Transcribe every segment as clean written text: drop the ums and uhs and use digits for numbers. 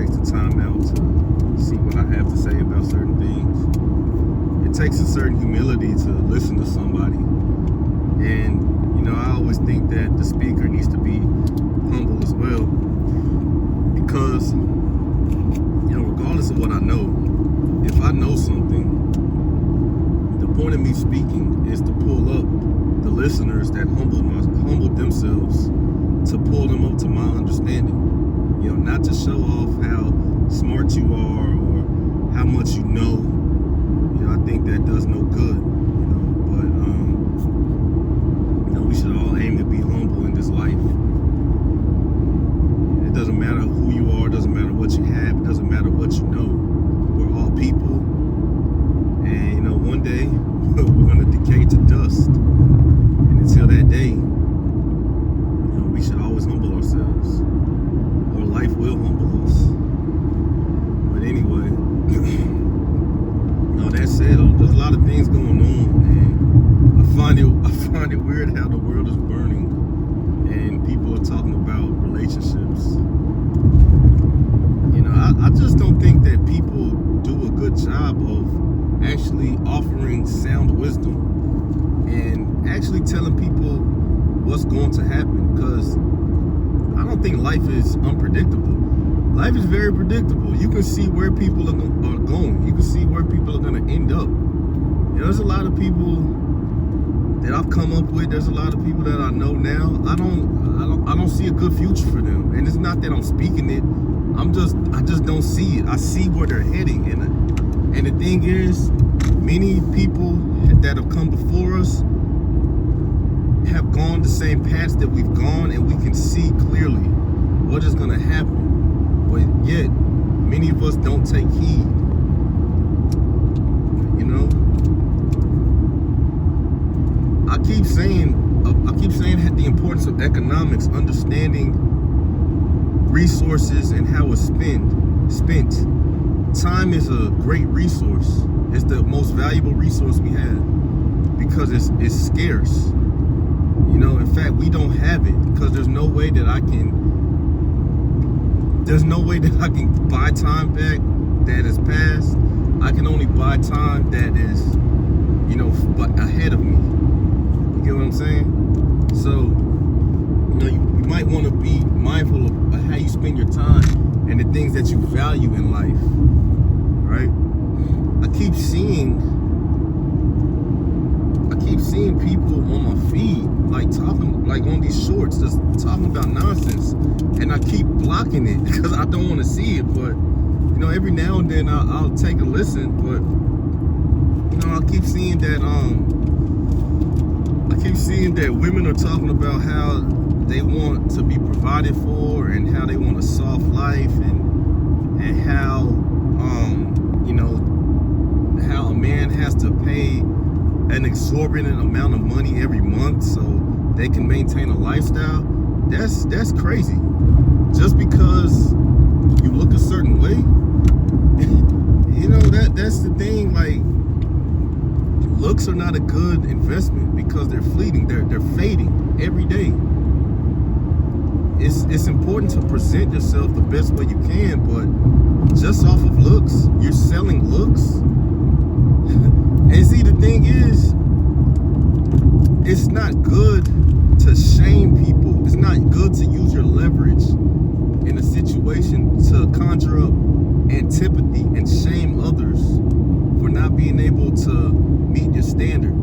takes the time out to see what I have to say about certain things. It takes a certain humility to listen to somebody. And, I always think that the speaker needs to be humble as well. Because, regardless of what I know, if I know something, the point of me speaking is to pull up the listeners that humbled themselves, to pull them up to my understanding. Not to show off how smart you are or how much you know. I think that does no good. But we should all aim to be humble in this life. It doesn't matter who you are, it doesn't matter what you have, it doesn't matter what you know. We're all people. And one day we're gonna decay to dust. And until that day, we should always humble ourselves. Or life will humble us. But anyway, that said, there's a lot of things going on, and I find it weird how the world is burning and people are talking about relationships. I just don't think that people do a good job of actually offering sound wisdom and actually telling people what's going to happen, because I don't think life is unpredictable. Life is very predictable. You can see where people are going. You can see where people are going to end up. There's a lot of people that I've come up with. There's a lot of people that I know now. I don't see a good future for them. And it's not that I'm speaking it. I just don't see it. I see where they're heading. And the thing is, many people that have come before us have gone the same paths that we've gone, and we can see clearly what is going to happen. But yet, many of us don't take heed. I keep saying the importance of economics, understanding resources and how it's spent. Time is a great resource. It's the most valuable resource we have because it's scarce. In fact, we don't have it because there's no way that I can buy time back that is past. I can only buy time that is, ahead of me. You get what I'm saying? So, you might want to be mindful of how you spend your time and the things that you value in life, right? I keep seeing people on my feed, talking, on these shorts, just talking about nonsense, and I keep blocking it because I don't want to see it. But every now and then I'll take a listen. But I keep seeing that women are talking about how they want to be provided for and how they want a soft life, and how how a man has to pay an exorbitant amount of money every month so they can maintain a lifestyle. That's crazy. Just because you look a certain way, that's the thing. Looks are not a good investment because they're fleeting. They're fading every day. It's important to present yourself the best way you can, but just off of looks, you're selling looks. And see, the thing is, it's not good to shame people. It's not good to use your leverage in a situation to conjure up antipathy and shame others for not being able to meet your standard.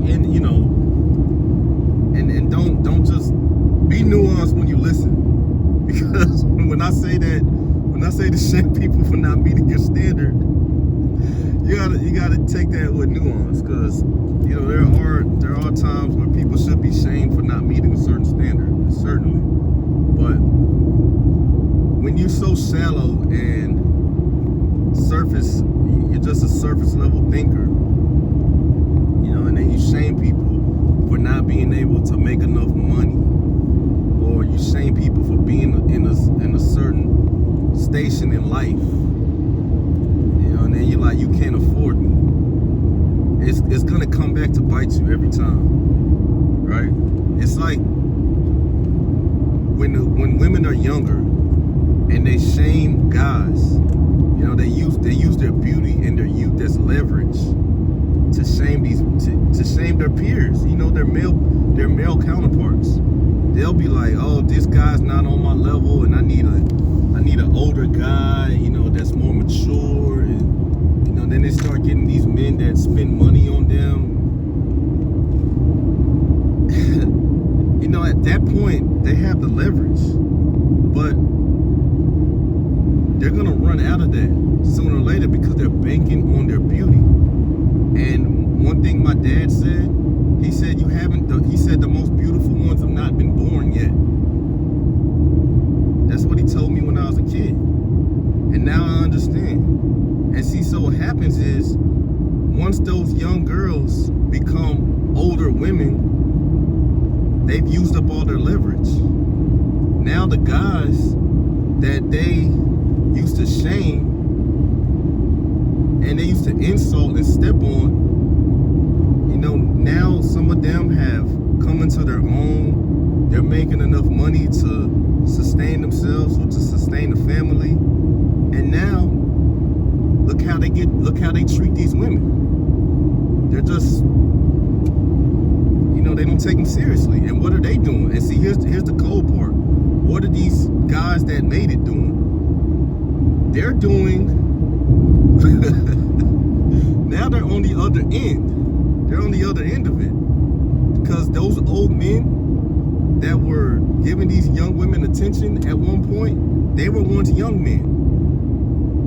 And and don't just be nuanced when you listen, because when I say to shame people for not meeting your standard, you gotta take that with nuance, because there are times where people should be shamed for not meeting a certain standard, certainly. But when you're so shallow and surface, you're just a surface level thinker, and then you shame people for not being able to make enough money, or you shame people for being in a certain station in life, and then you're like, you can't afford me. It's gonna come back to bite you every time, right? It's like when women are younger, and they shame guys. You know, they use their beauty and their youth as leverage to shame to shame their peers. You know, their male counterparts. They'll be like, oh, this guy's not on my level, and I need an older guy, you know, that's more mature. And, you know, then they start getting these men that spend money on them. You know, at that point, they have the leverage, but they're gonna run out of that sooner or later because they're banking on their beauty. And one thing my dad said, he said the most beautiful ones have not been born yet. That's what he told me when I was a kid. And now I understand. And see, so what happens is, once those young girls become older women, they've used up all their leverage. Now the guys that they used to shame and they used to insult and step on, you know, now some of them have come into their own. They're making enough money to sustain themselves or to sustain the family. And now look how they treat these women. They're just, you know, they don't take them seriously. And what are they doing? And see, here's the cold part. What are these guys that made it doing? They're doing now they're on the other end. They're on the other end of it. Because those old men that were giving these young women attention at one point, they were once young men.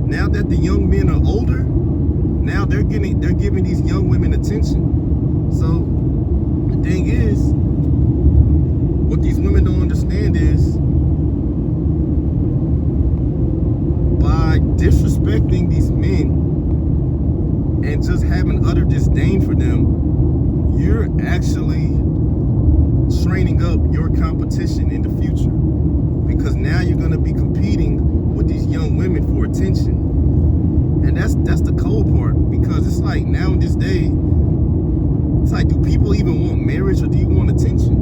Now that the young men are older, now they're giving these young women attention. So the thing is, what these women don't understand is, by disrespecting these men and just having utter disdain for them, you're actually training up your competition in the future. Because now you're going to be competing with these young women for attention. And that's the cold part, because it's like, now in this day, it's like, do people even want marriage, or do you want attention?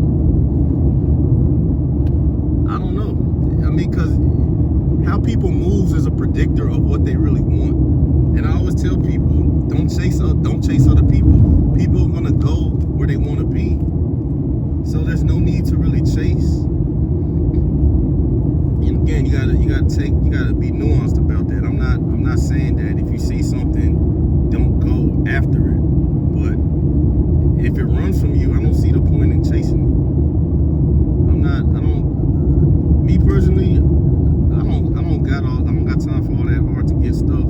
I don't know. I mean, because how people move is a predictor of what they really want. And I always tell people, don't chase other people. People are gonna go where they want to be. So there's no need to really chase. And again, you gotta be nuanced about that. I'm not saying that if you see something, don't go after it. But if it runs from you, I don't see the point in chasing it. Me personally, I don't got time for all that hard to get stuff.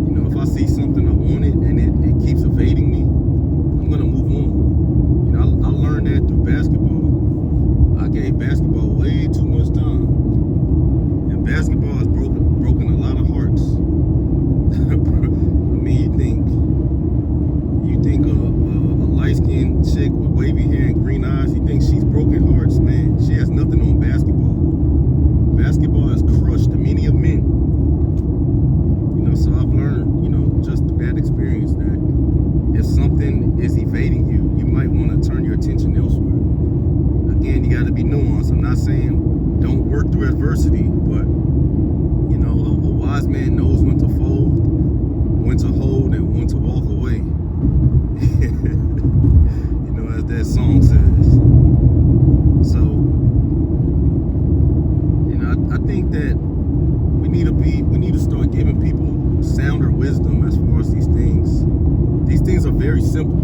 You know, if I see something, I want it, and it keeps evading me, I'm gonna move on. You know, I learned that through basketball. I gave basketball way too much time, and basketball has broken a lot of hearts. I mean, you think a light-skinned chick with wavy hair and green eyes, you think she's broken hearts? Man, she has nothing on basketball. Basketball has crushed many of men. You know, so I've learned, you know, just through that experience, that if something is evading you, you might want to turn your attention elsewhere. Again, you got to be nuanced. I'm not saying don't work through adversity, but, you know, a wise man knows when to fold, when to hold, and when to walk away. You know, as that song says. So, you know, I think that we need to start giving people sounder wisdom as far as these things. These things are very simple.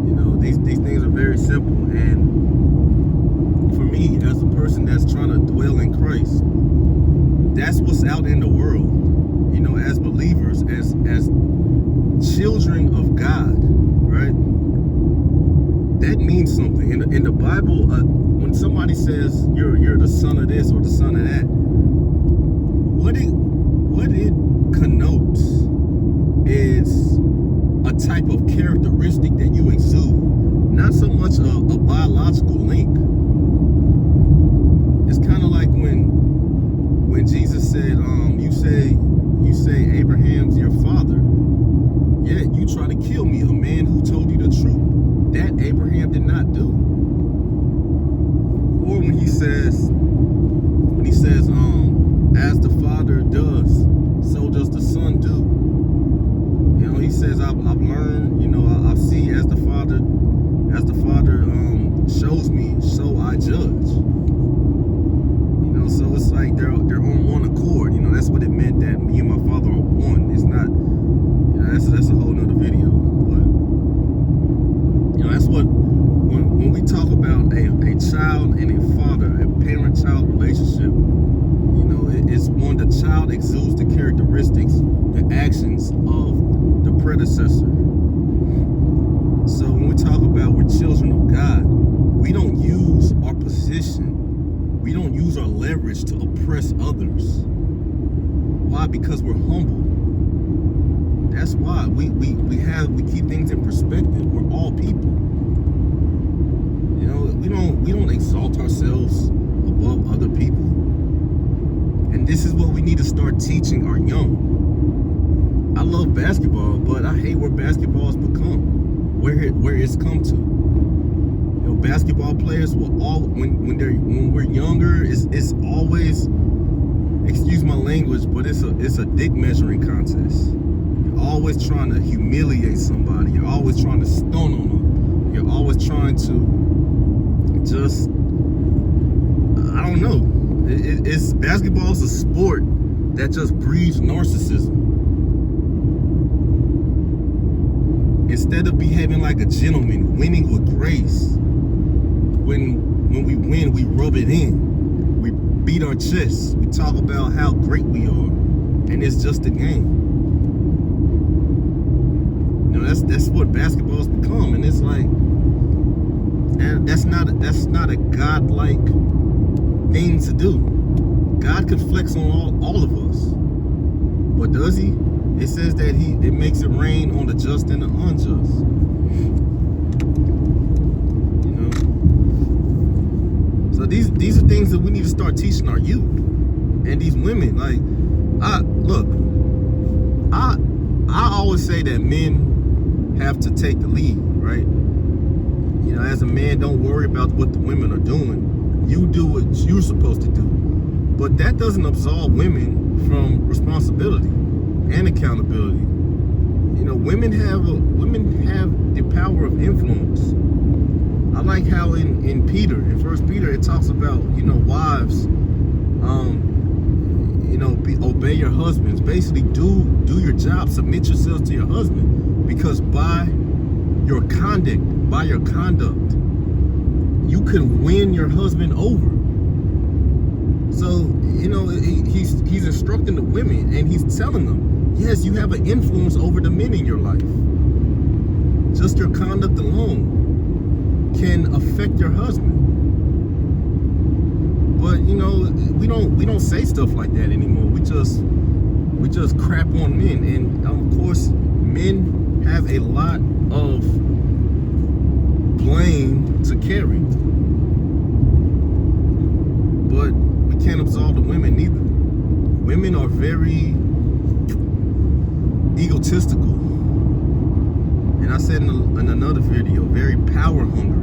You know, these things are very simple. And for me, as a person that's trying to dwell in Christ, that's what's out in the world. You know, as believers, as children of God, right? That means something. In the Bible, when somebody says you're the son of this or the son of that, what it connotes is a type of characteristic that you exude, not so much a biological link. It's kind of like when Jesus said, you say Abraham's your father, yet you try to kill me, a man who told you the truth. That Abraham did not do. and a father, a parent-child relationship. You know, it's one the child exudes the characteristics, the actions of the predecessor. So when we talk about we're children of God, we don't use our position, we don't use our leverage to oppress others. Why? Because we're humble. That's why we keep things in perspective. We're all people. You know, we don't exalt ourselves above other people. And this is what we need to start teaching our young. I love basketball, but I hate where basketball has become, where it's come to. You know, basketball players will all when we're younger, it's always, excuse my language, but it's a dick measuring contest. You're always trying to humiliate somebody. You're always trying to stun on them. You're always trying to just, I don't know. It's basketball is a sport that just breeds narcissism. Instead of behaving like a gentleman, winning with grace, when we win, we rub it in. We beat our chests. We talk about how great we are, and it's just a game. You know, that's what basketball's become, and it's like, and that's not a godlike thing to do. God could flex on all of us, but does he? It says that it makes it rain on the just and the unjust. You know, so these are things that we need to start teaching our youth and these women. Like, I always say that men have to take the lead, right? You know, as a man, don't worry about what the women are doing. You do what you're supposed to do. But that doesn't absolve women from responsibility and accountability. You know, women have the power of influence. I like how in Peter, in 1 Peter, it talks about, you know, wives, you know, obey your husbands. Basically, do your job, submit yourselves to your husband, because by your conduct, you can win your husband over. So, you know, he's instructing the women, and he's telling them, yes, you have an influence over the men in your life. Just your conduct alone can affect your husband. But, you know, we don't say stuff like that anymore. We just crap on men, and of course, men have a lot of blame to carry. But we can't absolve the women neither. Women are very egotistical, and I said in another video, very power hungry.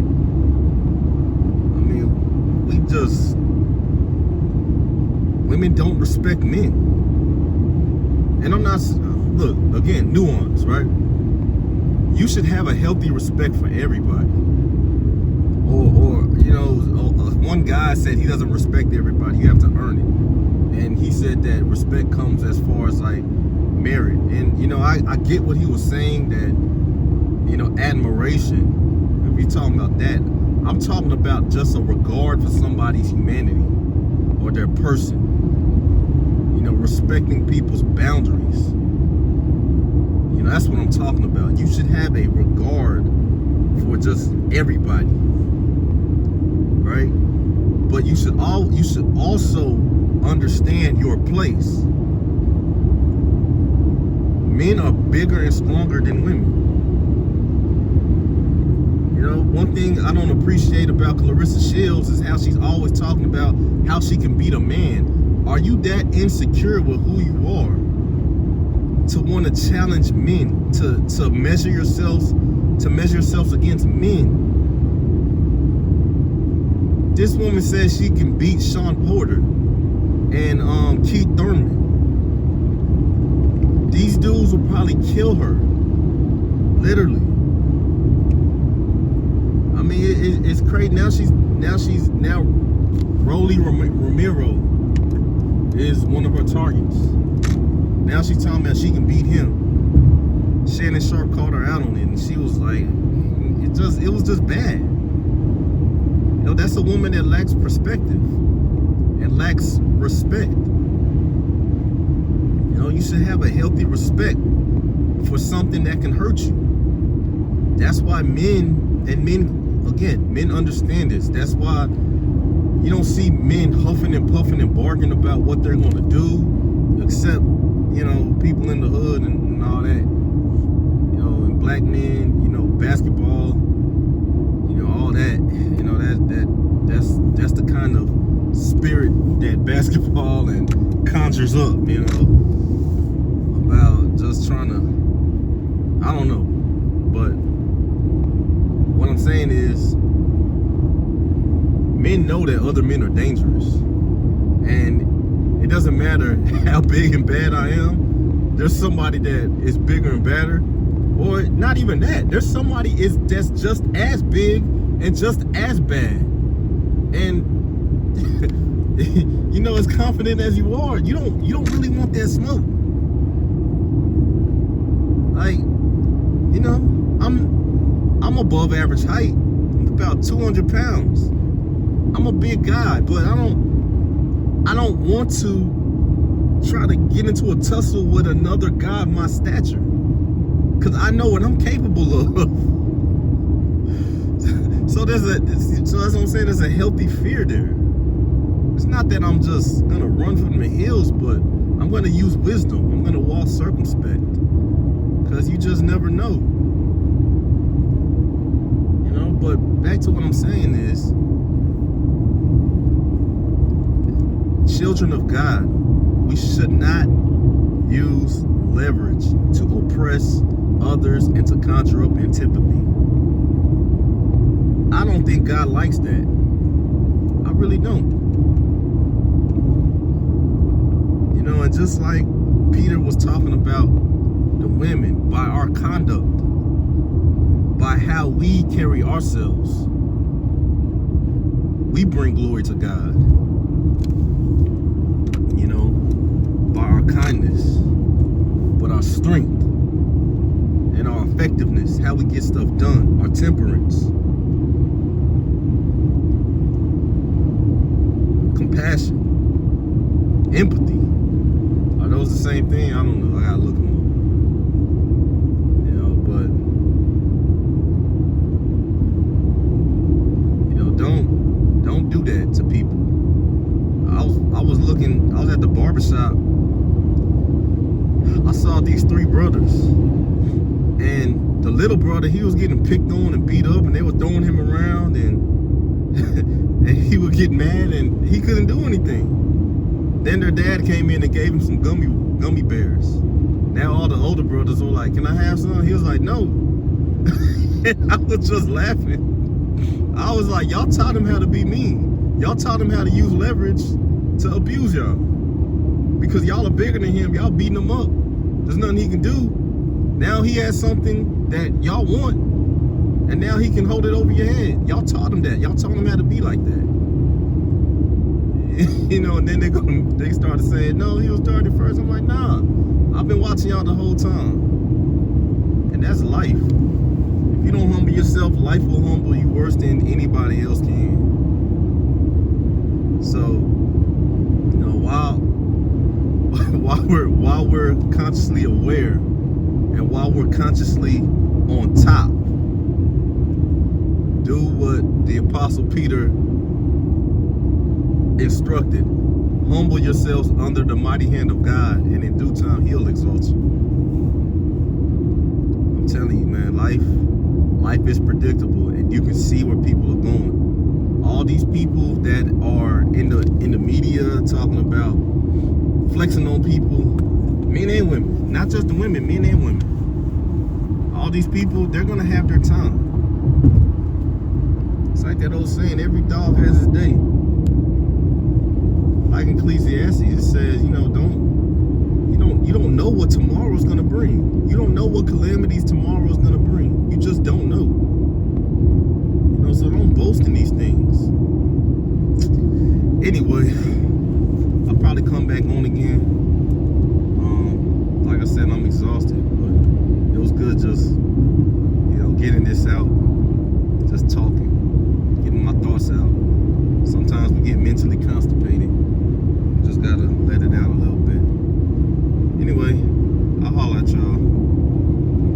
I mean, women don't respect men. And I'm not, look, again, nuance, right? You should have a healthy respect for everybody. Or you know, one guy said he doesn't respect everybody, you have to earn it. And he said that respect comes as far as like merit. And you know, I get what he was saying, that, you know, admiration, if you're talking about that, I'm talking about just a regard for somebody's humanity or their person. You know, respecting people's boundaries. You know, that's what I'm talking about. You should have a regard for just everybody, right? But you should also understand your place. Men are bigger and stronger than women. You know, one thing I don't appreciate about Clarissa Shields is how she's always talking about how she can beat a man. Are you that insecure with who you are to want to challenge men, to measure yourselves against men? This woman says she can beat Sean Porter and Keith Thurman. These dudes will probably kill her, literally. I mean, it's crazy. Now Rolly Romero is one of her targets. Now she's talking about she can beat him. Shannon Sharp called her out on it, and she was like, it was just bad. You know, that's a woman that lacks perspective and lacks respect. You know, you should have a healthy respect for something that can hurt you. That's why men understand this. That's why you don't see men huffing and puffing and barking about what they're going to do, except, you know, people in the hood and all that. You know, and black men, you know, basketball, you know, all that. You know, that's the kind of spirit that basketball and conjures up, you know, about just trying to, I don't know. But what I'm saying is, men know that other men are dangerous, and it doesn't matter how big and bad I am. There's somebody that is bigger and badder, or not even that. There's somebody that's just as big and just as bad. And you know, as confident as you are, you don't really want that smoke. Like, you know, I'm above average height. I'm about 200 pounds. I'm a big guy, but I don't want to try to get into a tussle with another guy of my stature, because I know what I'm capable of. So that's what I'm saying. There's a healthy fear there. It's not that I'm just gonna run from the hills, but I'm gonna use wisdom. I'm gonna walk circumspect, because you just never know. You know. But back to what I'm saying is, children of God, we should not use leverage to oppress others and to conjure up antipathy. I don't think God likes that. I really don't. You know, and just like Peter was talking about the women, by our conduct, by how we carry ourselves, we bring glory to God. You know, by our kindness, but our strength and our effectiveness, how we get stuff done, our temperance, compassion, empathy. Are those the same thing? I don't know. I gotta look them up. You know, but you know, don't do that to people. I was at the barbershop. I saw these three brothers, and the little brother, he was getting picked on and beat up, and they were throwing him around, and and he would get mad, and he couldn't do anything. Then their dad came in and gave him some gummy bears. Now all the older brothers were like, "Can I have some?" He was like, "No." And I was just laughing. I was like, y'all taught him how to be mean. Y'all taught him how to use leverage to abuse y'all. Because y'all are bigger than him. Y'all beating him up. There's nothing he can do. Now he has something that y'all want, and now he can hold it over your head. Y'all taught him that. Y'all taught him how to be like that. You know, and then they started saying, "No, he was 31st." I'm like, nah, I've been watching y'all the whole time. And that's life. If you don't humble yourself, life will humble you worse than anybody else can. So, you know, while we're consciously aware, and while we're consciously on top, do what the Apostle Peter instructed. Humble yourselves under the mighty hand of God, and in due time he'll exalt you. I'm telling you, man, life is predictable, and you can see where people are going. All these people that are in the media talking about flexing on people, men and women, not just the women, men and women. All these people, they're gonna have their time. It's like that old saying, every dog has his day. Like Ecclesiastes, it says, you know, you don't know what tomorrow's gonna bring. You don't know what calamities tomorrow's gonna bring. You just don't know. You know, so don't boast in these things. Anyway, I'll probably come back on again.